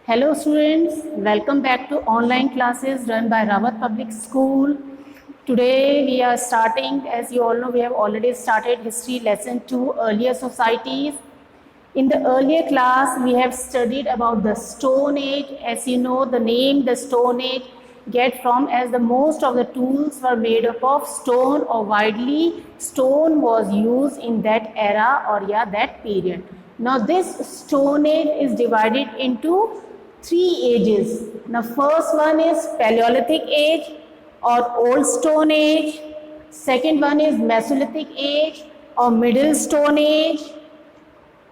Hello students, welcome back to online classes run by Rawat Public School. Today we are starting, as you all know, we have already started history lesson 2, earlier societies. In the earlier class, we have studied about the Stone Age. As you know, the name the Stone Age get from as the most of the tools were made up of stone, or widely stone was used in that era or that period. Now this Stone Age is divided into 3 ages. Now first one is Paleolithic Age or Old Stone Age. Second one is Mesolithic Age or Middle Stone Age.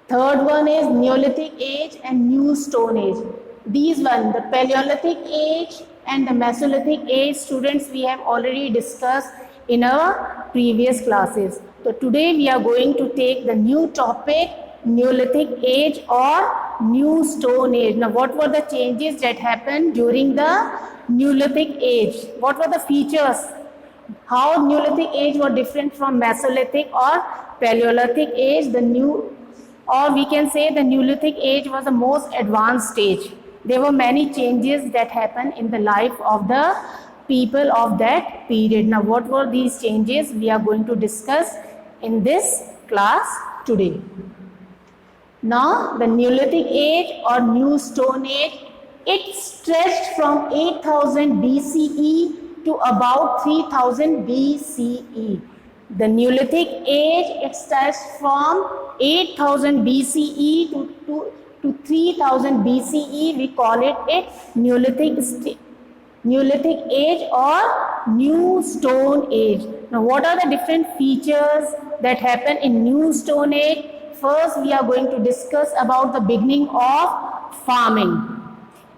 Third one is Neolithic Age and New Stone Age. These one, the Paleolithic Age and the Mesolithic Age, students, we have already discussed in our previous classes. So today we are going to take the new topic, Neolithic Age or New Stone Age. Now what were the changes that happened during the Neolithic Age? What were the features? How Neolithic Age were different from Mesolithic or Paleolithic Age? Or we can say the Neolithic Age was the most advanced stage. There were many changes that happened in the life of the people of that period. Now what were these changes? We are going to discuss in this class today. Now the Neolithic Age or New Stone Age, it stretched from 8000 BCE to about 3000 BCE. The Neolithic Age, it starts from 8000 BCE to 3000 BCE. We call it Neolithic Age or New Stone Age. Now what are the different features that happen in New Stone Age? First, we are going to discuss about the beginning of farming.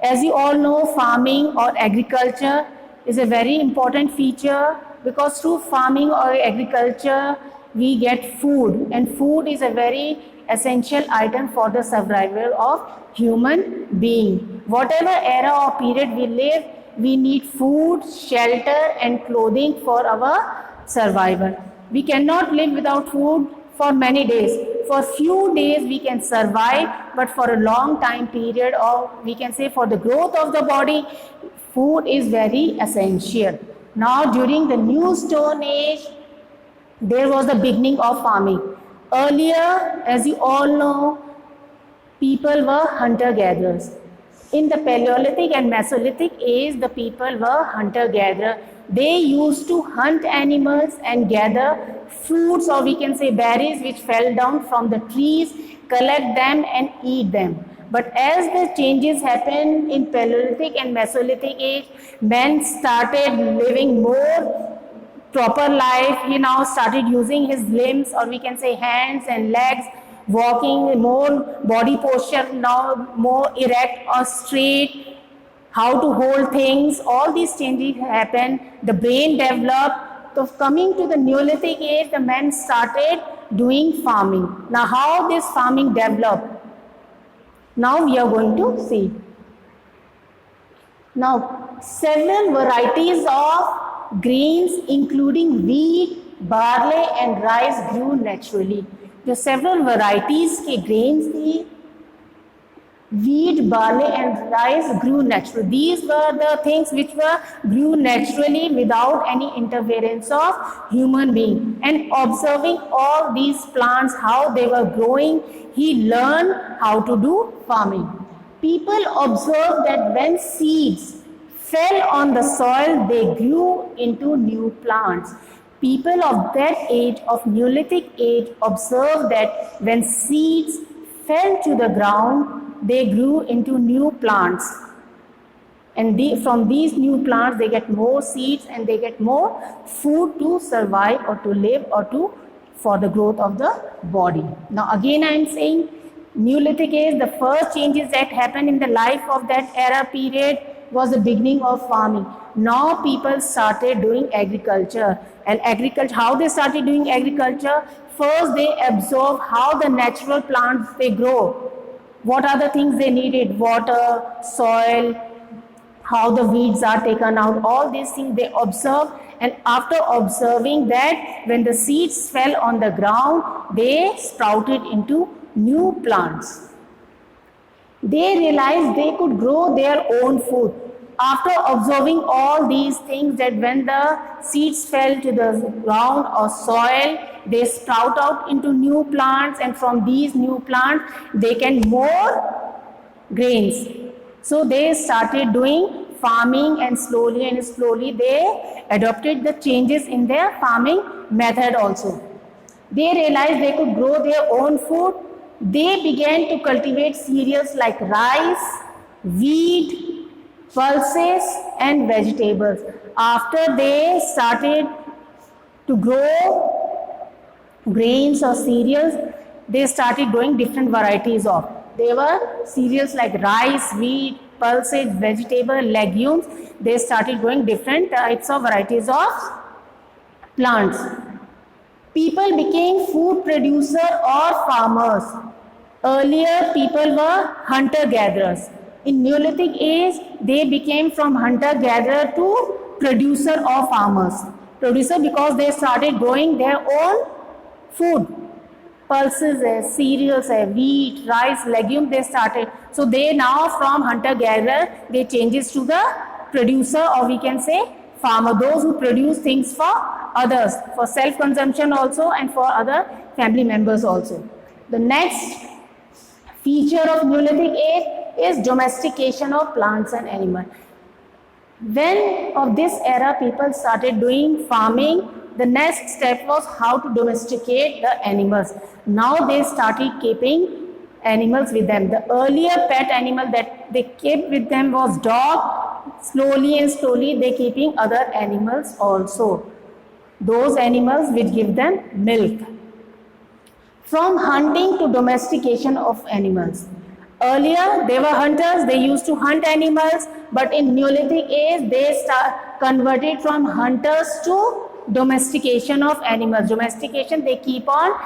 As you all know, farming or agriculture is a very important feature, because through farming or agriculture we get food, and food is a very essential item for the survival of human being. Whatever era or period we live, we need food, shelter and clothing for our survival. We cannot live without food for many days. For few days we can survive, but for a long time period, or we can say for the growth of the body, food is very essential. Now during the New Stone Age, there was the beginning of farming. Earlier, as you all know, people were hunter-gatherers. In the Paleolithic and Mesolithic Age, the people were hunter-gatherer. They used to hunt animals and gather fruits, or we can say berries, which fell down from the trees, collect them and eat them. But as the changes happened in Paleolithic and Mesolithic Age, men started living more proper life. He now started using his limbs, or we can say hands and legs, walking more body posture, now more erect or straight, how to hold things. All these changes happen. The brain developed. So coming to the Neolithic Age, the men started doing farming. Now how this farming developed? Now we are going to see. Now several varieties of grains including wheat, barley and rice grew naturally. जो several varieties के grains थी, wheat, barley and rice grew naturally. These were the things which grew naturally without any interference of human being. And observing all these plants, how they were growing, he learned how to do farming. People observed that when seeds fell on the soil, they grew into new plants. People of that age, of Neolithic Age, observed that when seeds fell to the ground, they grew into new plants. And from these new plants, they get more seeds and they get more food to survive or to live or for the growth of the body. Now again I am saying, Neolithic Age, the first changes that happened in the life of that era period was the beginning of farming. Now people started doing agriculture. And agriculture, how they started doing agriculture? First they observed how the natural plants they grow. What are the things they needed? Water, soil, how the weeds are taken out. All these things they observed. And after observing that, when the seeds fell on the ground, they sprouted into new plants. They realized they could grow their own food. After observing all these things, that when the seeds fell to the ground or soil, they sprout out into new plants, and from these new plants they can more grains. So they started doing farming, and slowly they adopted the changes in their farming method also. They realized they could grow their own food. They began to cultivate cereals like rice, wheat, pulses and vegetables. After they started to grow grains or cereals, they started growing different varieties of. They were cereals like rice, wheat, pulses, vegetable, legumes. They started growing different types of varieties of plants. People became food producer or farmers. Earlier, people were hunter-gatherers. In Neolithic age, they became from hunter-gatherer to producer or farmers. Producer because they started growing their own food. Pulses, cereals, wheat, rice, legume, they started. So they now from hunter-gatherer, they changes to the producer, or we can say farmer, those who produce things for others, for self-consumption also and for other family members also. The next feature of Neolithic age is domestication of plants and animals. When of this era people started doing farming, the next step was how to domesticate the animals. Now they started keeping animals with them. The earlier pet animal that they kept with them was dog. Slowly they keeping other animals also. Those animals which give them milk. From hunting to domestication of animals. Earlier they were hunters, they used to hunt animals, but in Neolithic age they converted from hunters to domestication of animals. Domestication, they keep on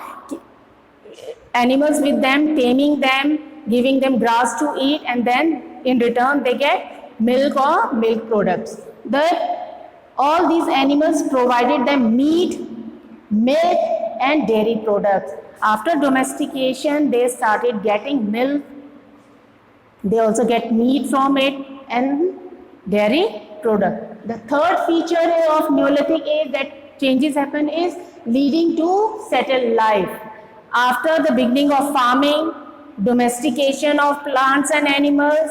animals with them, taming them, giving them grass to eat, and then in return they get milk or milk products. All these animals provided them meat, milk and dairy products. After domestication, they started getting milk. They also get meat from it and dairy product. The third feature of Neolithic age that changes happen is leading to settled life. After the beginning of farming, domestication of plants and animals,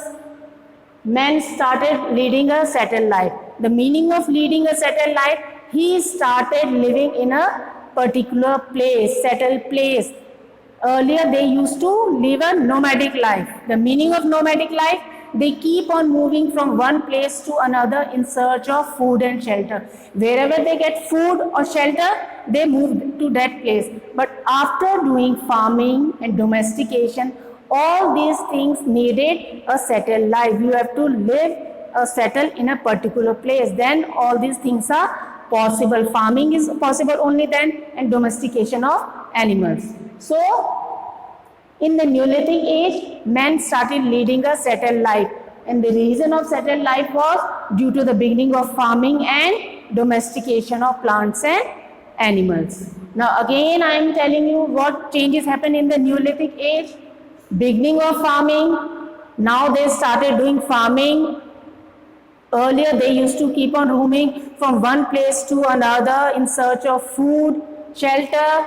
men started leading a settled life. The meaning of leading a settled life, he started living in a particular place, settled place. Earlier they used to live a nomadic life. The meaning of nomadic life, they keep on moving from one place to another in search of food and shelter. Wherever they get food or shelter, they move to that place. But after doing farming and domestication, all these things needed a settled life. You have to live settle in a particular place. Then all these things are possible. Farming is possible only then, and domestication of animals. So, in the Neolithic age, men started leading a settled life, and the reason of settled life was due to the beginning of farming and domestication of plants and animals. Now again I am telling you what changes happened in the Neolithic age. Beginning of farming, now they started doing farming. Earlier they used to keep on roaming from one place to another in search of food, shelter.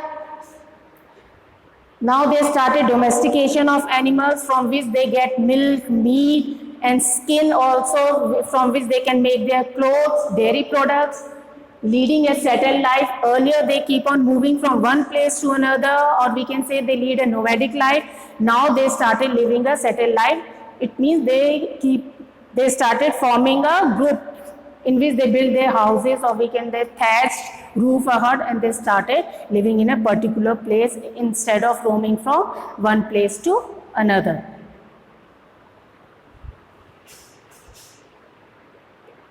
Now they started domestication of animals, from which they get milk, meat and skin also, from which they can make their clothes, dairy products. Leading a settled life. Earlier they keep on moving from one place to another, or we can say they lead a nomadic life. Now they started living a settled life. It means they started forming a group in which they build their houses, or we can say thatched roof or hut, and they started living in a particular place instead of roaming from one place to another.